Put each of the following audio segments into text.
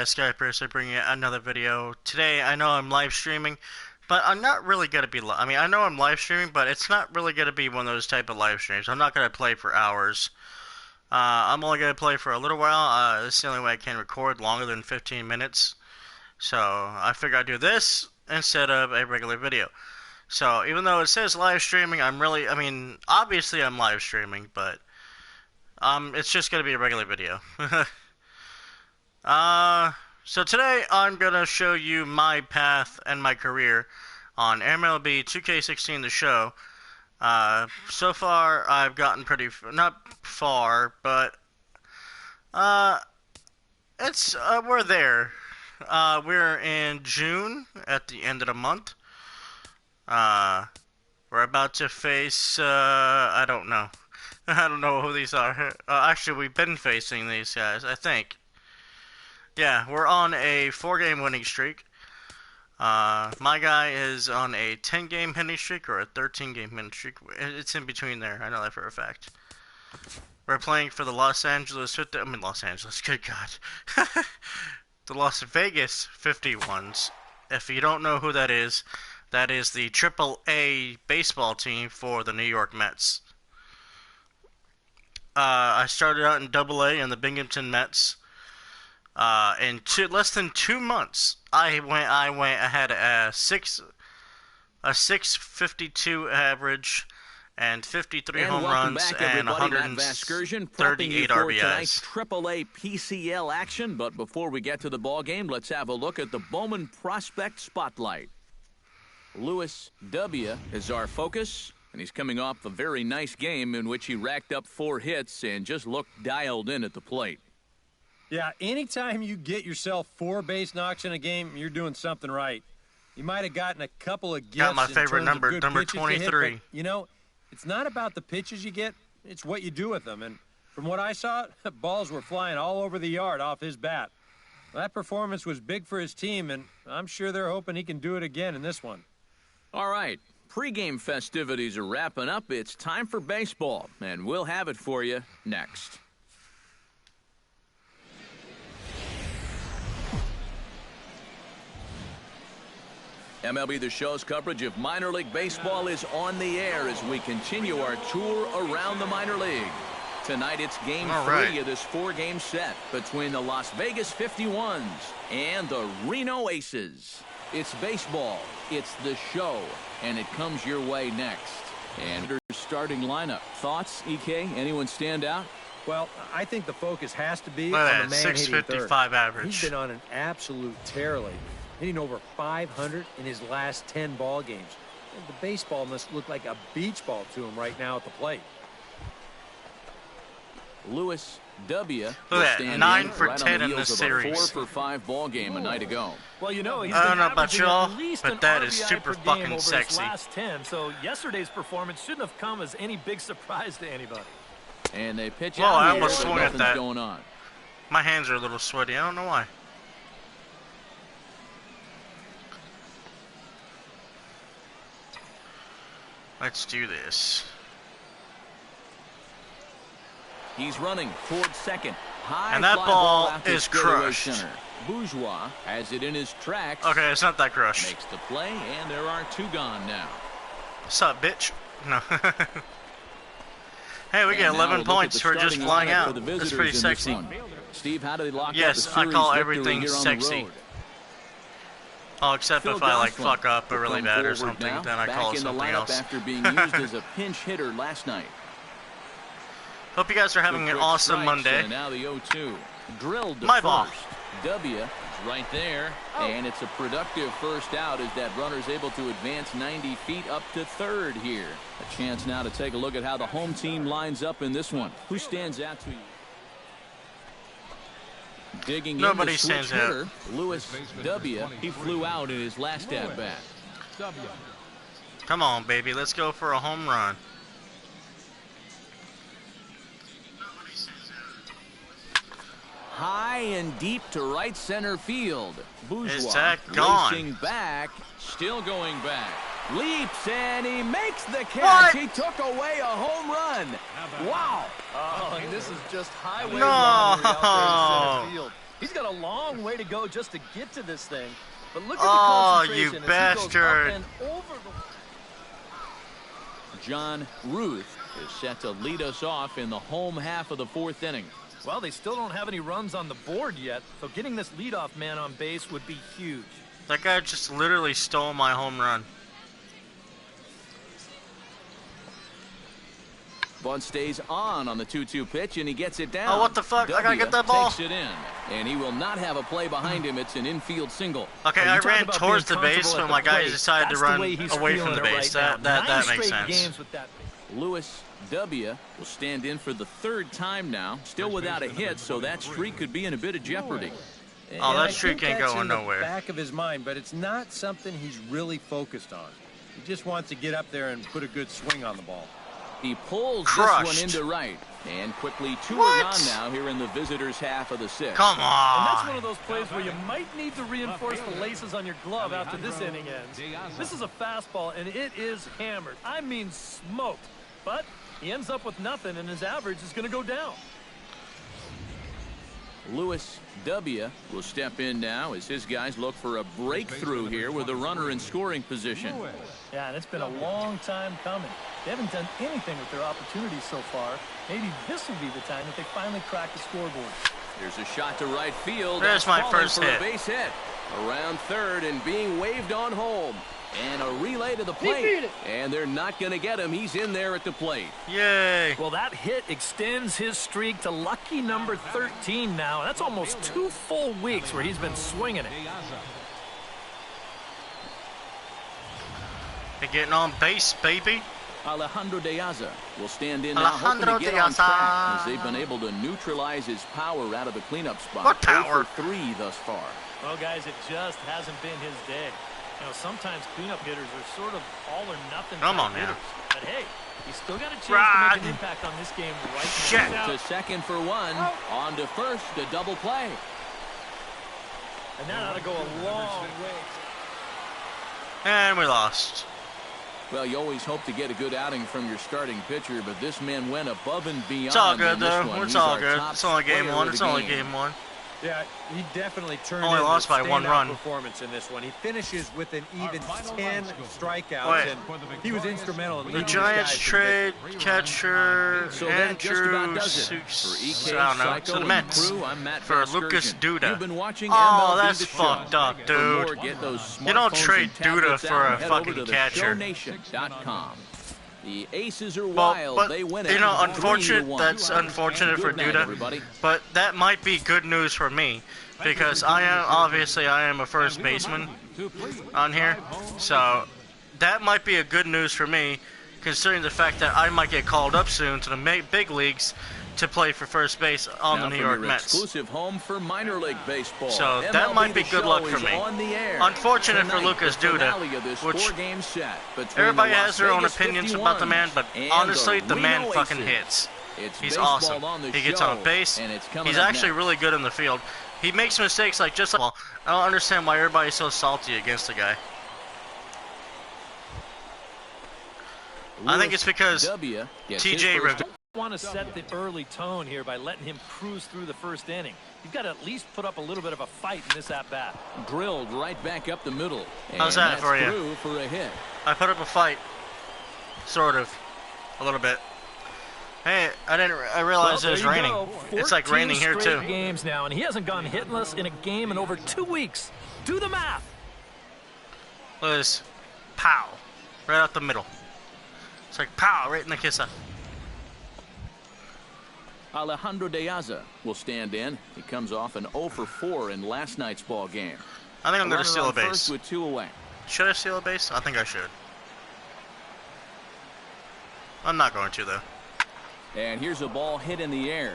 Skyper, bringing you another video. Today, I know I'm live streaming, but I'm not really going to be, I know I'm live streaming, but it's not really going to be one of those type of live streams. I'm not going to play for hours. I'm only going to play for a little while. This is the only way I can record longer than 15 minutes. So, I figured I'd do this instead of a regular video. So, even though it says live streaming, obviously I'm live streaming, but it's just going to be a regular video. So today I'm going to show you my path and my career on MLB 2K16 the show. So far I've gotten pretty, not far, but, we're there. We're in June at the end of the month. We're about to face, I don't know. I don't know who these are. Actually, we've been facing these guys, I think. Yeah, we're on a 4-game winning streak. My guy is on a 10-game winning streak or a 13-game winning streak. It's in between there. I know that for a fact. We're playing for the Los Angeles, good God. The Las Vegas 51s. If you don't know who that is the AAA baseball team for the New York Mets. I started out in AA in the Binghamton Mets. In less than 2 months, I had a 652 average and 53 home runs and 138 RBIs. AAA PCL action, but before we get to the ball game, let's have a look at the Bowman Prospect Spotlight. Lewis W. is our focus, and he's coming off a very nice game in which he racked up 4 hits and just looked dialed in at the plate. Yeah, anytime you get yourself 4 base knocks in a game, you're doing something right. You might have gotten a couple of gifts. Got my favorite number 23. Hit, but, it's not about the pitches you get, it's what you do with them. And from what I saw, balls were flying all over the yard off his bat. Well, that performance was big for his team, and I'm sure they're hoping he can do it again in this one. All right, pregame festivities are wrapping up. It's time for baseball, and we'll have it for you next. MLB The Show's coverage of minor league baseball is on the air as we continue our tour around the minor league. Tonight it's game 3 of this 4-game set between the Las Vegas 51s and the Reno Aces. It's baseball, it's the show, and it comes your way next. And starting lineup. Thoughts, EK? Anyone stand out? Well, I think the focus has to be on the man 655 average. He's been on an absolute tear lately, hitting over 500 in his last 10 ball games. And the baseball must look like a beach ball to him right now at the plate. Lewis W. Look at that, 9 for 10 in this series. 4 for 5 ball game a night ago. Well, he's I don't know about y'all, but that is super fucking sexy. Last 10, so yesterday's performance shouldn't have come as any big surprise to anybody. And they pitch out. I almost swung at that. Going on. My hands are a little sweaty. I don't know why. Let's do this. He's running towards second. High and that ball is crushed. Center. Bourgeois has it in his tracks. Okay, it's not that crushed. Makes the play, and there are 2 gone now. What's up, bitch? No. Hey, we get 11 points for just flying out. That's pretty sexy. Steve, how do they lock yes, up the I call everything sexy. Oh, except Phil if I Gosselin fuck up really bad or something, now, then I call it something else. After being used as a pinch hitter last night. Hope you guys are having an awesome Monday. And now the 0-2. Drilled to my first. ball. W is right there, and it's a productive first out as that runner's able to advance 90 feet up to third here. A chance now to take a look at how the home team lines up in this one. Who stands out to you? Digging Nobody in stands hitter, out. Lewis W. He flew out in his last at-bat. Come on, baby. Let's go for a home run. High and deep to right center field. Bourgeois is that gone? Racing back, still going back. Leaps and he makes the catch. What? He took away a home run. Wow. Oh, and this is just highway no. robbery out there in center field. He's got a long way to go just to get to this thing. But look at the you concentration bastard. as he goes up and over the... John Ruth is set to lead us off in the home half of the 4th inning. Well, they still don't have any runs on the board yet, so getting this leadoff man on base would be huge. That guy just literally stole my home run. Bunt stays on the 2-2 pitch, and he gets it down. Oh, what the fuck? I gotta get that ball. Takes it in, and he will not have a play behind him. It's an infield single. Okay, I ran towards the base, but my guy decided to run away from the base. That makes sense. Lewis W. will stand in for the 3rd time now, still without a hit, so that streak could be in a bit of jeopardy. Oh, that streak ain't going nowhere. That's in the back of his mind, but it's not something he's really focused on. He just wants to get up there and put a good swing on the ball. He pulls Crushed. this one into right, and quickly 2 What? are on now here in the visitors' half of the 6th. Come on. And that's one of those plays where you might need to reinforce the laces on your glove after this inning ends. This is a fastball, and it is hammered. I mean smoked. But he ends up with nothing, and his average is going to go down. Lewis W. will step in now as his guys look for a breakthrough here with a runner in scoring position. Yeah, and it's been a long time coming. They haven't done anything with their opportunities so far. Maybe this will be the time that they finally crack the scoreboard. Here's a shot to right field. There's That's my falling first for hit. A base hit. Around 3rd and being waved on home. And a relay to the plate. And they're not going to get him. He's in there at the plate. Yay. Well, that hit extends his streak to lucky number 13 now. That's almost 2 full weeks where he's been swinging it. They're getting on base, baby. Alejandro De Aza will stand in Alejandro now, hoping to get on De track Aza. as they've been able to neutralize his power out of the cleanup spot. What power? 0 for 3 thus far. Well, guys, it just hasn't been his day. You know, sometimes cleanup hitters are sort of all or nothing Come type on, man. hitters. But hey, he's still got a chance to Rod. make an impact on this game right Shit. now. To second for 1. On to first, a double play. And that ought to go a long way. And we lost. Well, you always hope to get a good outing from your starting pitcher, but this man went above and beyond. It's all good, in this though. one. It's He's all our good. top It's only game player 1. of It's the only game. game 1. Yeah, he definitely turned Only in lost a by 1 standout run. performance in this one. He finishes with an even 10 strikeouts, Wait. and he was instrumental in The leading Giants his guys to the victory. trade catcher So that just about Andrew does it. For EK, I don't know, Psycho, to the and Mets crew, I'm Matt for Vasgersian. Lucas Duda. You've been watching Oh, MLB that's The Show. fucked up, For more, dude. get those You don't smartphones trade and tablets Duda for out a and head over fucking to catcher. theShowNation.com. The Aces are Well, wild. but They win you it. know, 3-1. unfortunate. That's unfortunate for Good night, Duda. everybody. But that might be good news for me because I am a first baseman on here, so that might be a good news for me, considering the fact that I might get called up soon to the big leagues to play for first base on Now the New from York your Mets. exclusive home for minor league baseball. So that MLB might be The good Show luck for is me. on the air. Unfortunate for Tonight, Lucas the Duda, finale of this which four-game set between Everybody the has Las their own Vegas opinions about the man, but 51s honestly, and the man Reno fucking Aces. hits. It's He's baseball awesome. on the He gets show, on base. and it's coming He's up actually next. really good in the field. He makes mistakes like just like, well, I don't understand why everybody's so salty against the guy. I think it's because W gets his TJ first- Want to set the early tone here by letting him cruise through the first inning. You've got to at least put up a little bit of a fight in this at-bat. drilled right back up the middle. How's And that that's for you? through for a hit. I put up a fight, sort of, a little bit. Hey, I realized it was there you raining. go. It's like 14 raining here too. straight games now, and he hasn't gone hitless in a game in over 2 weeks. Do the math. Look at this, pow, right out the middle. It's like pow, right in the kisser. Alejandro De Aza will stand in. He comes off an 0 for 4 in last night's ball game. I think I'm going Runner to steal a on first base. with 2 away. Should I steal a base? I think I should. I'm not going to, though. And here's a ball hit in the air.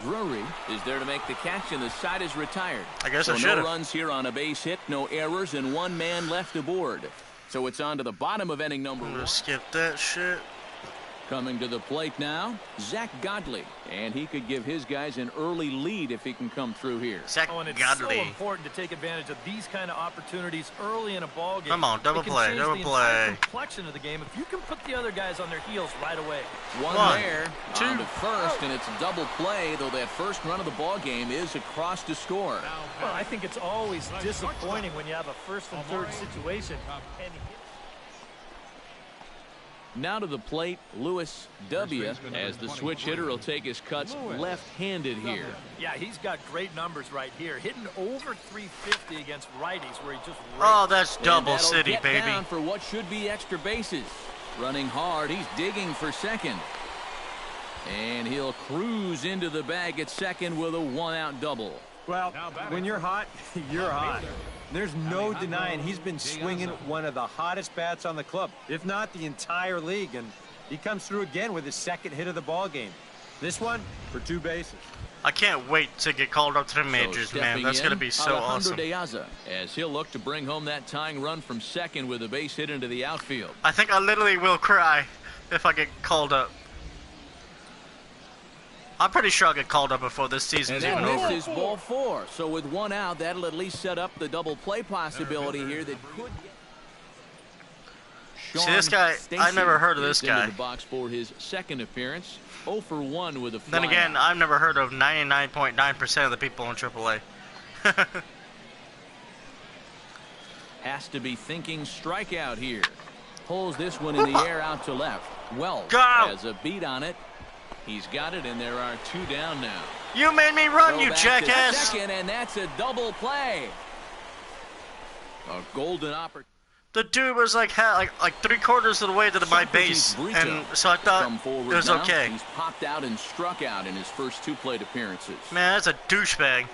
Drury is there to make the catch, and the side is retired. I guess so I no should've. runs here on a base hit, no errors, and 1 man left aboard. So it's on to the bottom of inning number I'm 1. going to skip that shit. Coming to the plate now, Zach Godley. And he could give his guys an early lead if he can come through here. Zach And it's Godley. so important to take advantage of these kind of opportunities early in a ball game. Come on, double play, double play. The complexion of the game if you can put the other guys on their heels right away. One there, two, on the first, and it's a double play, though that first run of the ball game is across to score. Well, I think it's always disappointing when you have a first and third situation. And Now to the plate, Lewis W. as the switch hitter will take his cuts left-handed here. yeah, he's got great numbers right here. Hitting over 350 against righties where he just Oh, that's And double that'll city, get baby. down for what should be extra bases. Running hard, he's digging for second. And he'll cruise into the bag at second with a one-out double. Well, when you're hot, you're hot. There's no denying he's been swinging one of the hottest bats on the club, if not the entire league, and he comes through again with his second hit of the ball game. This one for 2 bases. I can't wait to get called up to the majors, man. That's going to be so awesome. Alejandro De Aza, as he'll look to bring home that tying run from second with a base hit into the outfield. I think I literally will cry if I get called up. I'm pretty sure I'll get called up before this season's even over. This is ball 4. So with one out, that'll at least set up the double play possibility here that could get... See, this guy, I never heard of this guy. Into the box for his second appearance. 0 for 1 with a fly. Then again, I've never heard of 99.9% of the people in AAA. Has to be thinking strikeout here. Pulls this one in the air out to left. Wells Go! has a beat on it. He's got it, and there are 2 down now. You made me run, you Back to jackass! second, and that's a double play. A golden opportunity. The dude was like 3/4 of the way to my base, and so I thought it was okay. He's popped out and struck out in his first 2 plate appearances. Man, that's a douchebag.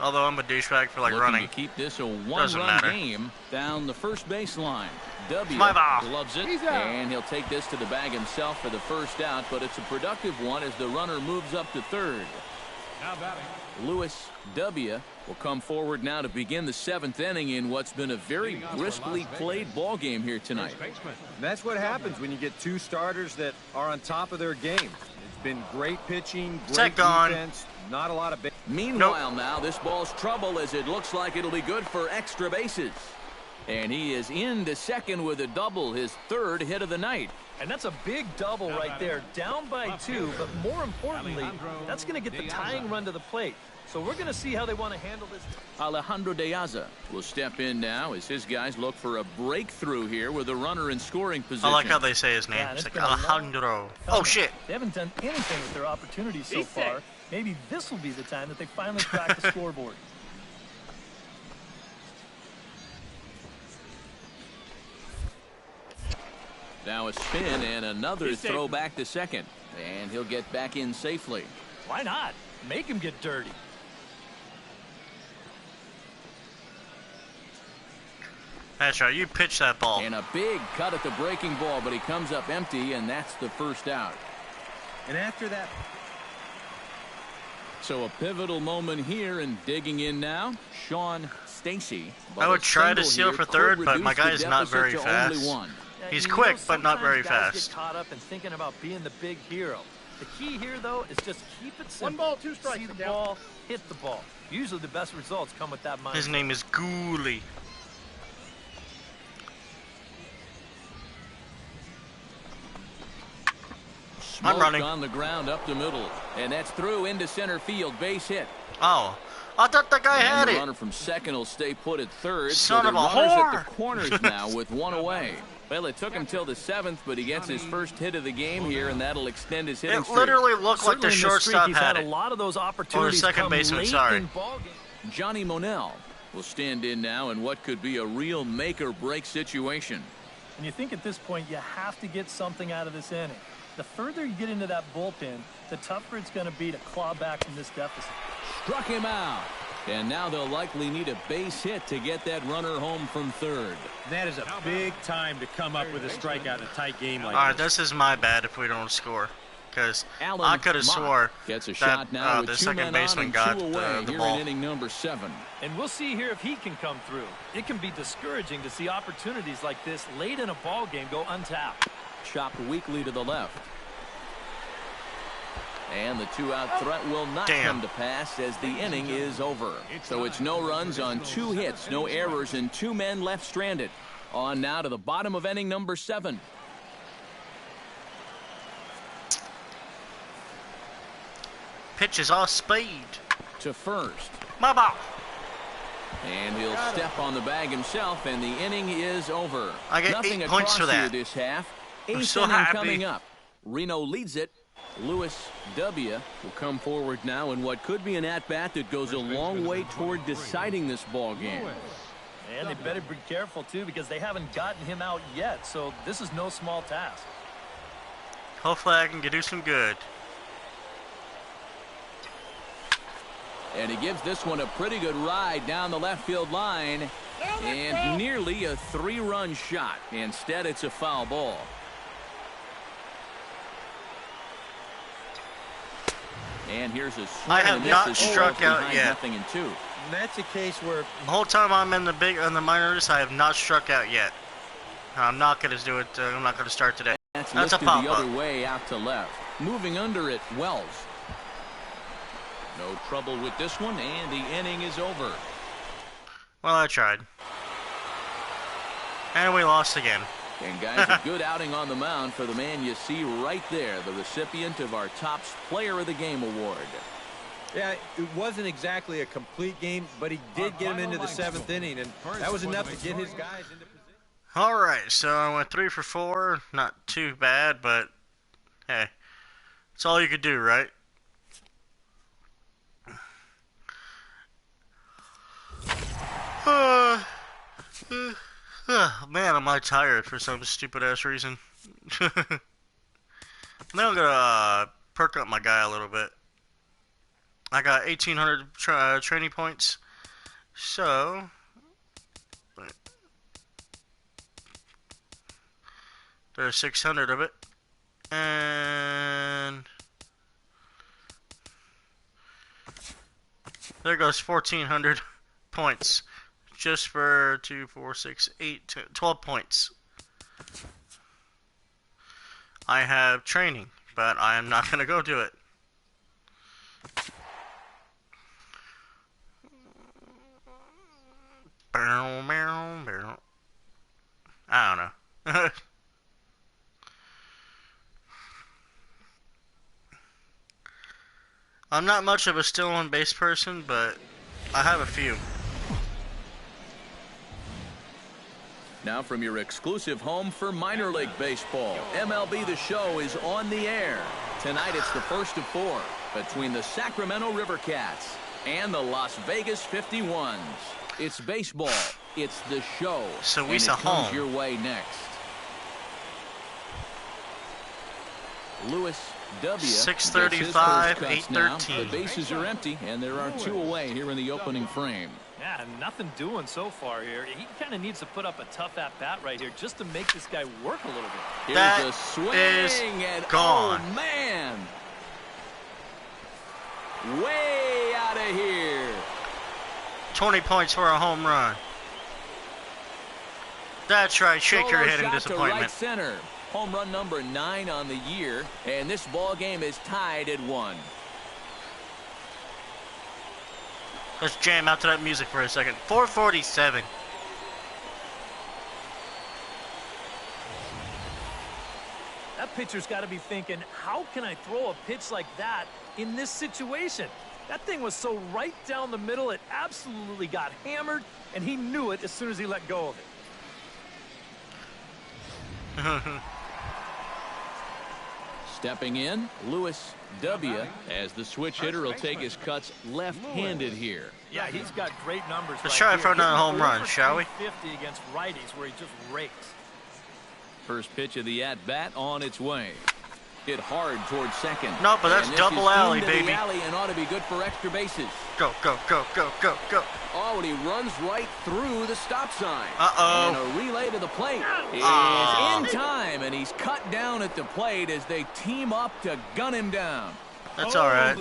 Although I'm a douchebag for like Looking running. to keep this a Doesn't one-run matter. game down the first baseline. W My ball. loves it, and he'll take this to the bag himself for the first out, but it's a productive one as the runner moves up to third. Lewis W. will come forward now to begin the 7th inning in what's been a very briskly played ball game here tonight. And that's what happens when you get 2 starters that are on top of their game. It's been great pitching, great defense, not a lot of... Meanwhile, now this ball's trouble as it looks like it'll be good for extra bases. And he is into second with a double, his 3rd hit of the night. And that's a big double right there, down by 2, but more importantly, that's going to get the tying run to the plate. So we're going to see how they want to handle this. Alejandro De Aza will step in now as his guys look for a breakthrough here with a runner in scoring position. I like how they say his name. Yeah, It's like been a long Alejandro. Oh, shit. They haven't done anything with their opportunities so far. Maybe this will be the time that they finally crack the scoreboard. Now a spin and another throw back to second. And he'll get back in safely. Why not? Make him get dirty. That's right. You pitch that ball. And a big cut at the breaking ball, but he comes up empty, and that's the first out. And after that... So a pivotal moment here, and digging in now, Sean Stacy. I would try to seal for third, but my guy is not very fast. He's quick, but not very fast. Get caught up in thinking about being the big hero. The key here, though, is just keep it simple. 1 ball, 2 strikes. See the ball, hit the ball. Usually the best results come with that mindset. His name is Ghoulie. I'm running. On the ground up the middle, and that's through into center field, base hit. Oh, I thought the guy had And the it. runner from second will stay put at third. Son so of the a runner's whore. at the corners now with 1 away. Well, it took him till the 7th, but he gets his first hit of the game here, and that'll extend his hitting It streak. literally looked like the Certainly in this streak, shortstop he's had a it. lot of those opportunities second come baseman, late sorry. in ball game. Johnny Monell will stand in now in what could be a real make-or-break situation. And you think at this point you have to get something out of this inning. The further you get into that bullpen, the tougher it's going to be to claw back from this deficit. Struck him out. And now they'll likely need a base hit to get that runner home from third. That is a big time to come up with a strikeout in a tight game like Alright, this. this is my bad if we don't score. Because Alan I could have Mott swore gets a that shot now with the 2 second men on baseman and got 2 away the here ball. in inning number 7. And we'll see here if he can come through. It can be discouraging to see opportunities like this late in a ball game go untapped. chopped weakly to the left. And the two-out threat will not come to pass as the inning is over. So it's no runs on 2 hits, no errors, and 2 men left stranded. On now to the bottom of inning number 7. Pitch is all speed. To first. My ball. And he'll step on the bag himself, and the inning is over. I get Nothing 8 points for that. This half. I'm so inning happy. Coming up. Reno leads it. Lewis W. will come forward now in what could be an at-bat that goes a long way toward deciding this ball game. And they better be careful, too, because they haven't gotten him out yet. So this is no small task. Hopefully I can do some good. And he gives this one a pretty good ride down the left field line. And nearly a 3-run shot. Instead, it's a foul ball. And here's a swing. I have not struck out yet. Nothing in 2. And that's a case where The whole time I'm in the minors, I have not struck out yet. I'm not going to do it. I'm not going to start today. That's a the pop-up. other way out to left. Moving under it, Wells. No trouble with this one, and the inning is over. Well, I tried. And we lost again. And guys, a good outing on the mound for the man you see right there, the recipient of our top player of the game award. Yeah, it wasn't exactly a complete game, but he did get him into the 7th inning, and that was enough to get his guys into position. All right, so I went 3 for 4. Not too bad, but hey, it's all you could do, right? Man, am I tired for some stupid-ass reason. Now I'm gonna perk up my guy a little bit. I got 1,800 training points, so there's 600 of it, and there goes 1,400 points. Just for 2, 4, 6, 8, 12 points. I have training, but I am not going to go do it. I don't know. I'm not much of a still on base person, but I have a few. Now from your exclusive home for minor league baseball, MLB The Show is on the air. Tonight it's the first of 4 between the Sacramento River Cats and the Las Vegas 51s. It's baseball. It's The Show. So we and it saw comes home. your way next. Lewis W. 6:35, 8:13. The bases are empty, and there are 2 away here in the opening frame. Yeah, nothing doing so far here. He kind of needs to put up a tough at-bat right here just to make this guy work a little bit. Here's That a swing, is and gone. oh, man. Way out of here. 20 points for a home run. That's right. Shake your Solo head in shot to disappointment. right center. Home run number 9 on the year, and this ball game is tied at 1. Let's jam out to that music for a second. 447. That pitcher's got to be thinking, how can I throw a pitch like that in this situation? That thing was so right down the middle, it absolutely got hammered, and he knew it as soon as he let go of it. Stepping in, Lewis W. as the switch hitter will take his cuts left-handed here. Yeah, he's got great numbers. Let's try for another home run, Hitting shall we? 50 against righties where he just rakes. First pitch of the at-bat on its way. Hit hard towards second. No, but that's And this double is alley, into the baby. alley and ought to be good for extra bases. Go, go, go, go, go, go. Oh, and he runs right through the stop sign. Uh-oh. And a relay to the plate is in time, and he's cut down at the plate as they team up to gun him down. That's all right.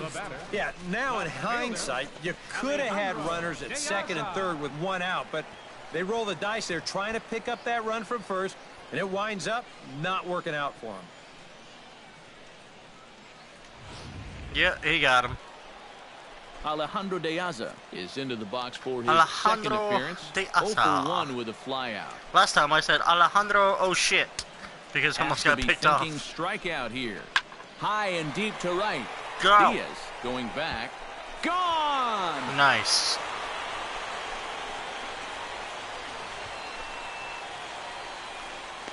Yeah, now in hindsight, you could have had runners at second and third with 1 out, but they roll the dice. They're trying to pick up that run from first, And it winds up not working out for him. Yeah, he got him. Alejandro De Aza is into the box for his second Alejandro appearance. De 0 for Aza. 1 with a flyout. Last time I said Alejandro, oh shit, because I almost got picked off. Strikeout here. High and deep to right. Go. Diaz going back. Gone! Nice.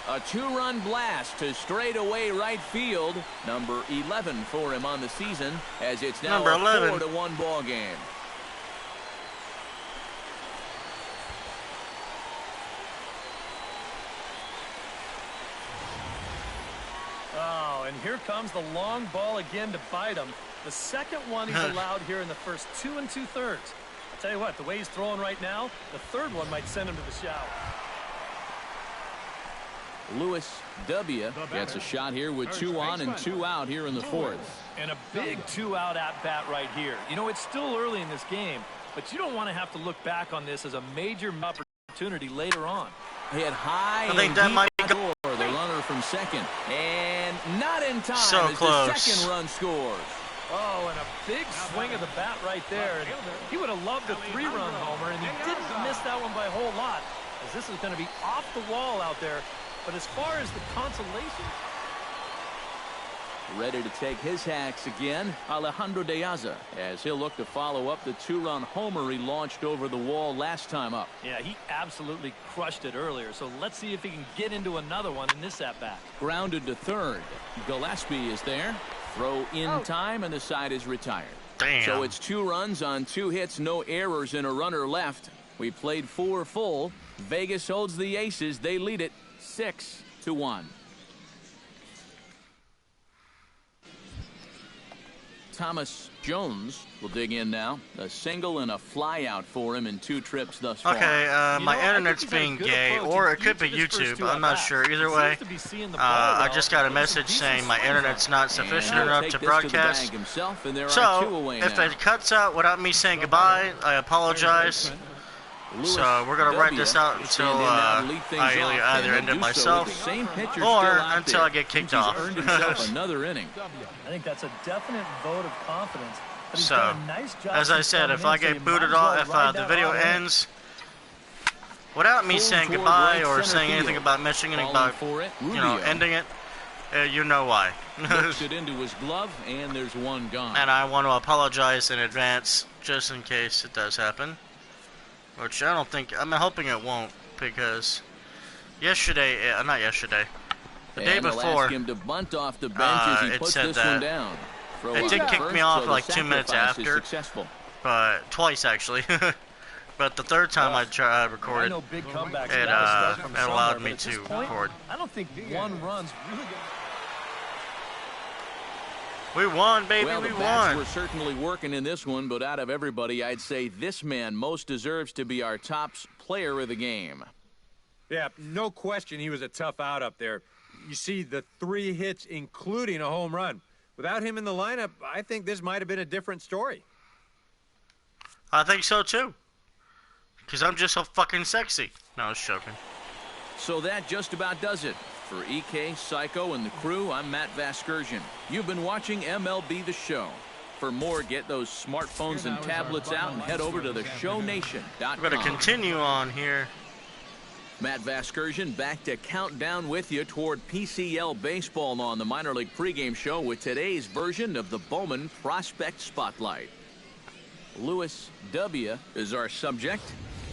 A 2-run blast to straightaway right field. Number 11 for him on the season, as it's now Number 11. a 4-1 ball game. Oh, and here comes the long ball again to bite him. The second one he's allowed here in the first 2 2/3. I'll tell you what, the way he's throwing right now, the third one might send him to the shower. Lewis W. gets a shot here with 2 on and 2 out here in the fourth. And a big 2-out at-bat right here. You know, it's still early in this game, but you don't want to have to look back on this as a major opportunity later on. Hit high I think and that deep might door. The runner from second. And not in time So as close. the second run scores. Oh, and a big swing of the bat right there. And he would have loved a 3-run homer, and he didn't miss that one by a whole lot, as this is going to be off the wall out there. But as far as the consolation, Ready to take his hacks again, Alejandro De Aza, as he'll look to follow up the 2-run homer he launched over the wall last time up. yeah, he absolutely crushed it earlier. So let's see if he can get into another one in this at-bat. Grounded to third. Gillespie is there. Throw in time, and the side is retired. Damn. So it's 2 runs on 2 hits, no errors, and a runner left. We played 4 full. Vegas holds the aces. They lead it 6-1. Thomas Jones will dig in now. A single and a fly out for him in 2 trips thus far. Okay, my internet's being gay, or it could be YouTube. I'm not sure. Either way, I just got a message saying my internet's not sufficient enough to broadcast. So, if it cuts out without me saying goodbye, I apologize. So we're going to write this out until I either end it myself or until I get kicked off. Another inning. I think that's a definite vote of confidence. But he's So, done a nice job as I since said, if coming I in, so you get might booted as well off, if ride the that video hot hand. ends without me saying goodbye or saying anything about mentioning about, ending it, you know why. Looks it into his glove, and there's one gone. And I want to apologize in advance just in case it does happen. Which I don't think, I'm hoping it won't, because yesterday, not yesterday, the day they'll before, ask him to bunt off the bench as he it puts said this that one down. Throw it out did to kick first, me off so the like 2 minutes sacrifice is after, successful. but twice actually. But the third time I recorded, I know big comebacks it gotta start from allowed somewhere, me but at this to point, record. I don't think 1 run's really gonna... We won, baby, Well, we the bats were won. certainly working in this one, but out of everybody, I'd say this man most deserves to be our top player of the game. Yeah, no question he was a tough out up there. You see the 3 hits, including a home run. Without him in the lineup, I think this might have been a different story. I think so too. Because I'm just so fucking sexy. No, I was joking. So that just about does it. For EK, Psycho, and the crew, I'm Matt Vasgersian. You've been watching MLB The Show. For more, get those smartphones and tablets out and head over to theshownation.com. We're going to continue on here. Matt Vasgersian back to count down with you toward PCL baseball on the minor league pregame show with today's version of the Bowman Prospect Spotlight. Lewis W. is our subject.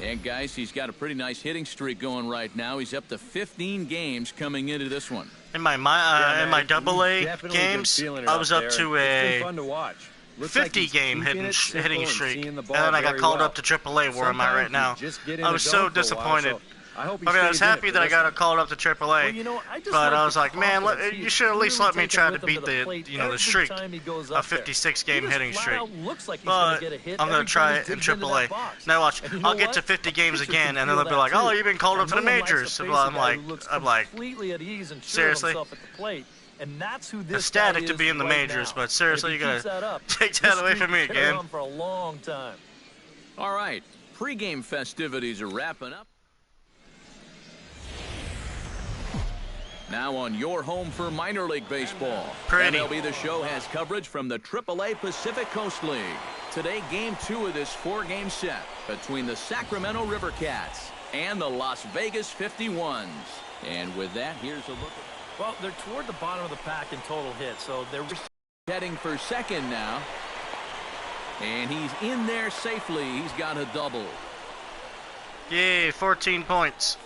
And guys, he's got a pretty nice hitting streak going right now. He's up to 15 games coming into this one. In my in my AA games, I was up to a 50-game hitting streak, and then I got called up to AAA, where I'm at right now. I was so disappointed. I was happy that I got called up to AAA, but I was like, man, you should at least let me try to beat the streak, a 56-game hitting streak. But I'm gonna try it in AAA. Now watch, I'll get to 50 games again, and then they'll be like, oh, you've been called up to the majors. So I'm like, seriously? Ecstatic to be in the majors, but seriously, you gotta take that away from me again. All right, pregame festivities are wrapping up. Now on your home for minor league baseball. Pretty. MLB The Show has coverage from the AAA Pacific Coast League. Today, Game 2 of this 4-game set between the Sacramento River Cats and the Las Vegas 51s. And with that, here's a look. Well, they're toward the bottom of the pack in total hits, so they're heading for second now. And he's in there safely. He's got a double. Yay, 14 points.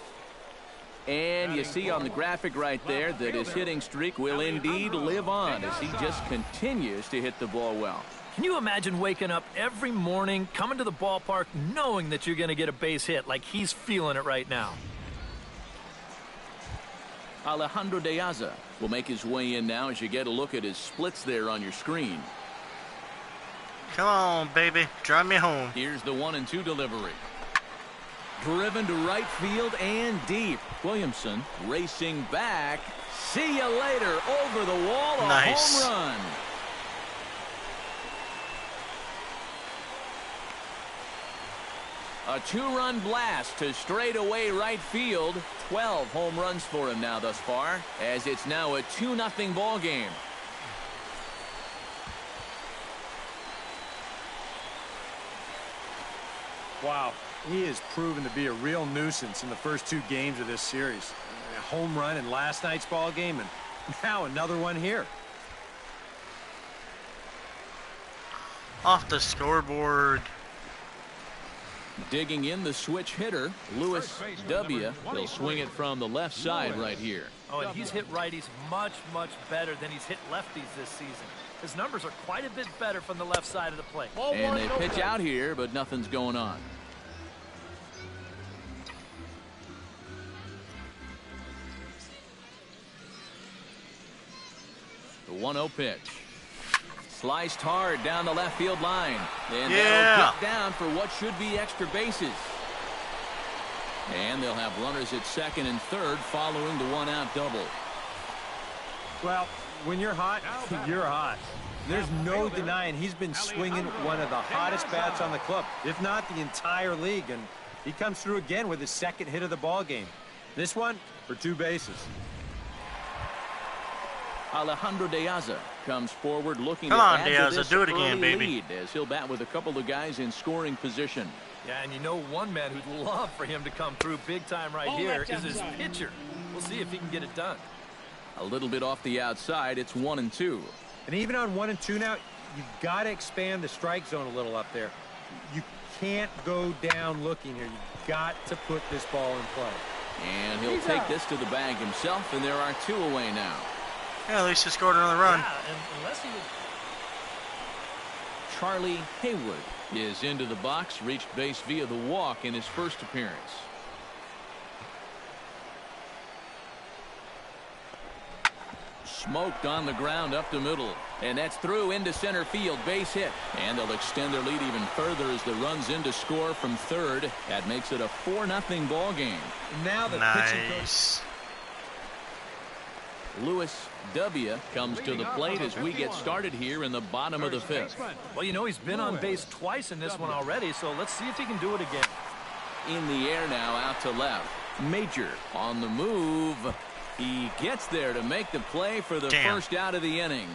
And you see on the graphic right there that his hitting streak will indeed live on as he just continues to hit the ball well. Can you imagine waking up every morning, coming to the ballpark, knowing that you're going to get a base hit like he's feeling it right now? Alejandro De Aza will make his way in now as you get a look at his splits there on your screen. Come on, baby. Drive me home. Here's the 1-2 delivery. Driven to right field and deep. Williamson racing back. See you later. Over the wall. A nice home run. A 2-run blast to straightaway right field. 12 home runs for him now thus far, as it's now a 2-0 ball game. Wow, he has proven to be a real nuisance in the first 2 games of this series. A home run in last night's ball game, and now another one here. Off the scoreboard. Digging in the switch hitter, Lewis W. He'll swing it from the left side right here. Oh, and he's hit righties much, much better than he's hit lefties this season. His numbers are quite a bit better from the left side of the plate. And they pitch out here, but nothing's going on. The 1-0 pitch. Sliced hard down the left field line. And that'll get down for what should be extra bases. And they'll have runners at second and third following the 1-out double. Well, when you're hot, you're hot. There's no denying he's been swinging one of the hottest bats on the club, if not the entire league. And he comes through again with his second hit of the ball game. This one for 2 bases. Alejandro De Aza comes forward looking Come to on, add De to Aza, this do it again, early baby. lead as he'll bat with a couple of guys in scoring position. Yeah, and you know one man who'd love for him to come through big time right here is his pitcher. We'll see if he can get it done. A little bit off the outside. It's 1-2. And even on 1-2 now, you've got to expand the strike zone a little up there. You can't go down looking here. You've got to put this ball in play. And he'll take this to the bag himself, and there are 2 away now. Yeah, at least he scored another run. Yeah, and unless he was... Charlie Haywood is into the box, reached base via the walk in his first appearance. Smoked on the ground up the middle, and that's through into center field, base hit. And they'll extend their lead even further as the runs in to score from third. That makes it a 4-0 ball game. Now the pitching coach. Nice. Lewis W. comes to the plate as we get started here in the bottom of the 5th. Well, you know, he's been on base twice in this one already, so let's see if he can do it again. In the air now, out to left. Major on the move. He gets there to make the play for the first out of the inning.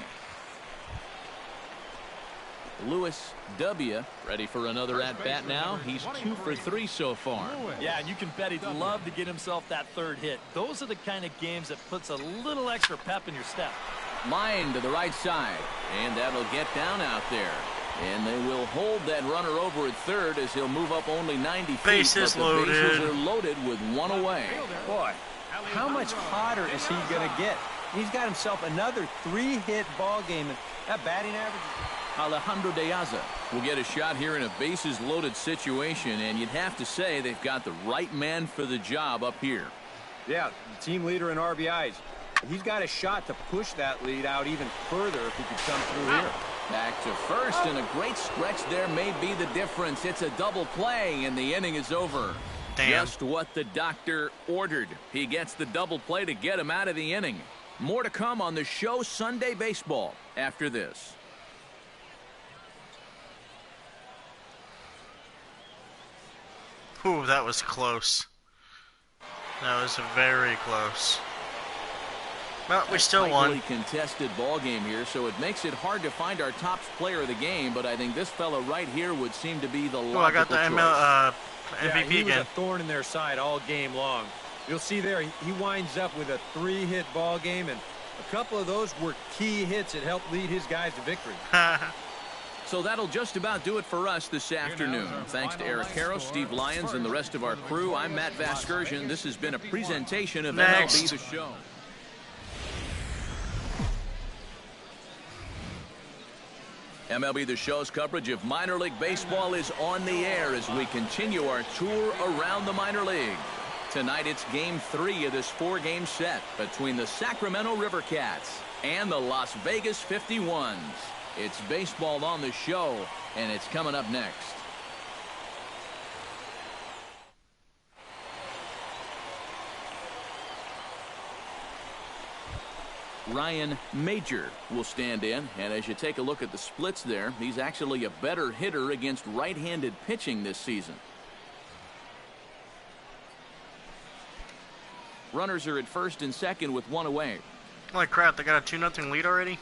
Lewis W. ready for another at-bat now. He's 2 for 3 so far. Yeah, and you can bet he'd love to get himself that third hit. Those are the kind of games that puts a little extra pep in your step. Line to the right side, and that'll get down out there. And they will hold that runner over at third as he'll move up only 90 feet. Bases loaded. Bases are loaded with 1 away. Boy, how much hotter is he going to get? He's got himself another 3-hit ball game, and that batting average. Alejandro De Aza will get a shot here in a bases-loaded situation, and you'd have to say they've got the right man for the job up here. Yeah, the team leader in RBIs. He's got a shot to push that lead out even further if he could come through here. Back to first, and a great stretch there may be the difference. It's a double play, and the inning is over. Damn. Just what the doctor ordered. He gets the double play to get him out of the inning. More to come on the show Sunday Baseball after this. Ooh, that was close. That was very close. Well, we still won. Contested ball game here, so it makes it hard to find our top player of the game. But I think this fella right here would seem to be the logical I got the MVP he again. was a thorn in their side all game long. You'll see there, he winds up with a 3-hit ball game, and a couple of those were key hits that helped lead his guys to victory. So that'll just about do it for us this afternoon. Thanks to Eric Harrow, Steve Lyons, and the rest of our crew. I'm Matt Vasgersian. This has been a presentation of MLB The Show. MLB The Show's coverage of minor league baseball is on the air as we continue our tour around the minor league. Tonight it's Game 3 of this 4-game set between the Sacramento River Cats and the Las Vegas 51s. It's baseball on the show, and it's coming up next. Ryan Major will stand in, and as you take a look at the splits there, he's actually a better hitter against right-handed pitching this season. Runners are at first and second with one away. Holy crap, they got a 2-0 lead already?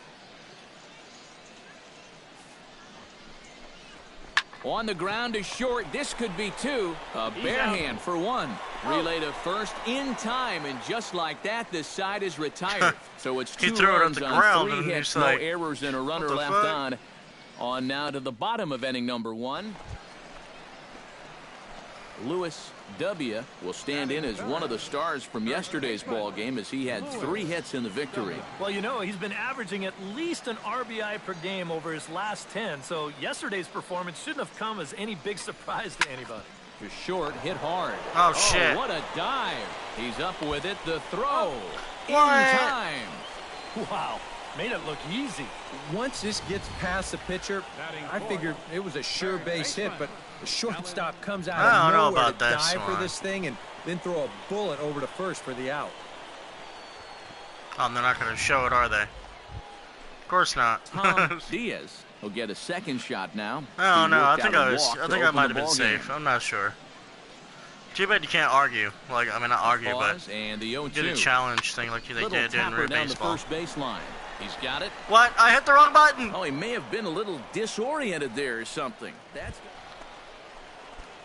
On the ground is short. This could be two. A bare hand for one. Relay to first in time, and just like that, this side is retired. So it's two runs on 3 hits, no errors, and a runner left on. On now to the bottom of inning number 1. Lewis W. will stand in as one of the stars from yesterday's ball game as he had 3 hits in the victory. Well, you know, he's been averaging at least an RBI per game over his last 10, so yesterday's performance shouldn't have come as any big surprise to anybody. To short, hit hard. Oh, shit. What a dive. He's up with it. The throw. In What? time. Wow. Made it look easy. Once this gets past the pitcher, I figured it was a sure base hit, but the shortstop comes out I of don't know nowhere about to that, dive for Swan. this thing and then throw a bullet over to first for the out. Oh, they're not going to show it, are they? Of course not. Tom Diaz will get a second shot now. Oh, He no, I worked think out a I was. walk I to think I open might the have been ball safe. game. I'm not sure. Too bad you can't argue. Like, I mean, not argue, but Pause, and the 0-2. get a challenge thing like they Little did in tapper down the baseball. first baseline. He's got it. What? I hit the wrong button. Oh, he may have been a little disoriented there or something. That's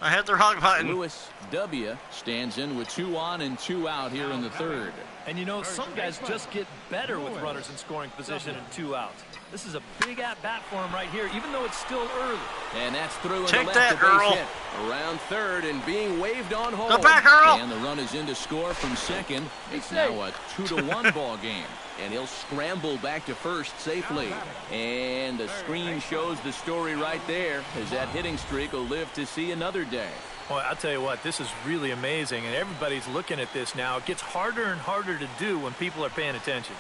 I hit the wrong button. Lewis W. stands in with 2 on and 2 out here in the third. And you know, some guys just get better with runners in scoring position and 2 outs. This is a big at-bat for him right here, even though it's still early. And that's through Take into that, left, a base Earl. hit. Around third and being waved on home. Go back, Earl. And the run is in to score from second. It's now a 2-1 ball game. And he'll scramble back to first safely. And the screen shows the story right there, as that hitting streak will live to see another day. Boy, I'll tell you what, this is really amazing, and everybody's looking at this now. It gets harder and harder to do when people are paying attention.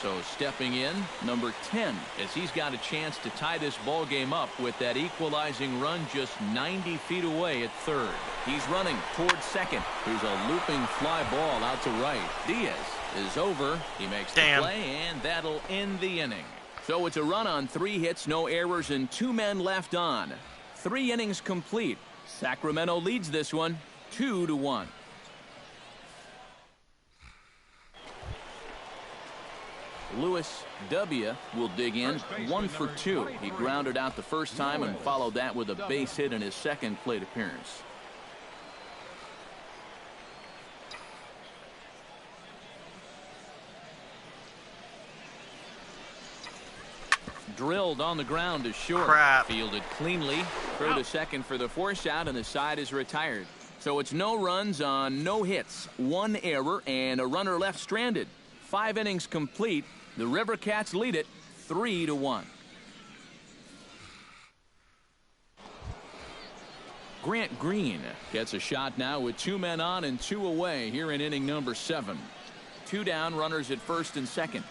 So stepping in, number 10, as he's got a chance to tie this ball game up with that equalizing run just 90 feet away at third. He's running towards second. Here's a looping fly ball out to right. Diaz is over. He makes the play, and that'll end the inning. So it's a run on 3 hits, no errors, and 2 men left on. 3 innings complete. Sacramento leads this one 2-1. Lewis W. will dig in 1 for 2. He grounded out the first time and followed that with a base hit in his second plate appearance. Drilled on the ground to short. Crap. Fielded cleanly. Throw to second for the force out, and the side is retired. So it's no runs on no hits, 1 error, and a runner left stranded. 5 innings complete. The River Cats lead it 3-1. Grant Green gets a shot now with 2 men on and 2 away here in inning number 7. 2 down, runners at first and second.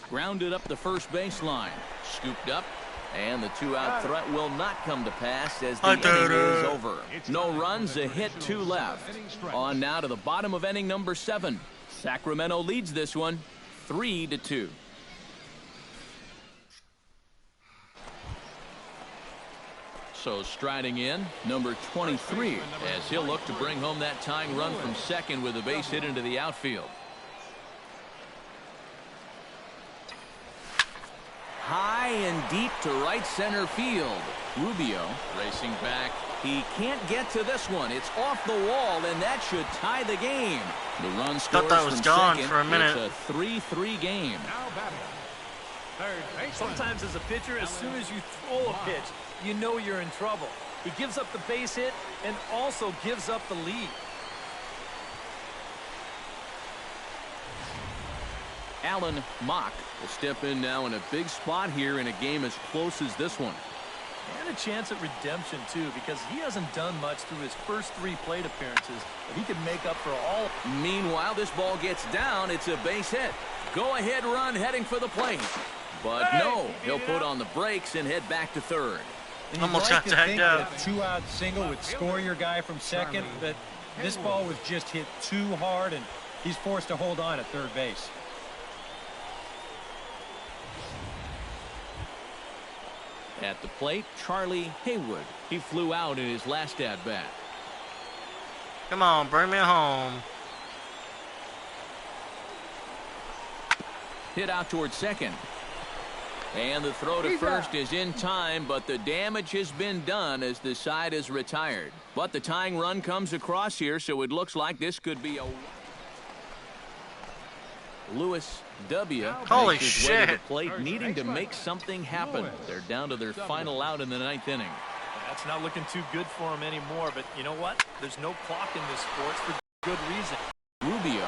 Grounded up the first baseline. Scooped up. And the 2-out threat will not come to pass as the inning is over. No runs, a hit, 2 left. On now to the bottom of inning number 7. Sacramento leads this one 3-2. Also striding in, number 23, as he'll look to bring home that tying run from second with a base hit into the outfield. High and deep to right center field. Rubio racing back. He can't get to this one. It's off the wall, and that should tie the game. The run scores Thought that was from gone second. for a minute. It's a 3-3 game. Sometimes as a pitcher, as soon as you throw a pitch, you know you're in trouble. He gives up the base hit and also gives up the lead. Alan Mock will step in now in a big spot here in a game as close as this one. And a chance at redemption, too, because he hasn't done much through his first 3 plate appearances, but he can make up for all. Meanwhile, this ball gets down. It's a base hit. Go-ahead run heading for the plate. But no, he'll put on the brakes and head back to third. And Almost like got to tagged think out. that a 2-out single would score your guy from second, but this ball was just hit too hard, and he's forced to hold on at third base. At the plate, Charlie Haywood. He flew out in his last at-bat. Come on, bring me home. Hit out towards second. And the throw to first is in time, but the damage has been done as the side is retired. But the tying run comes across here, so it looks like this could be a... Lewis W. Holy makes his way to the shit. plate, needing to make something happen. They're down to their final out in the 9th inning. That's not looking too good for him anymore, but you know what? There's no clock in this sport for good reason. Rubio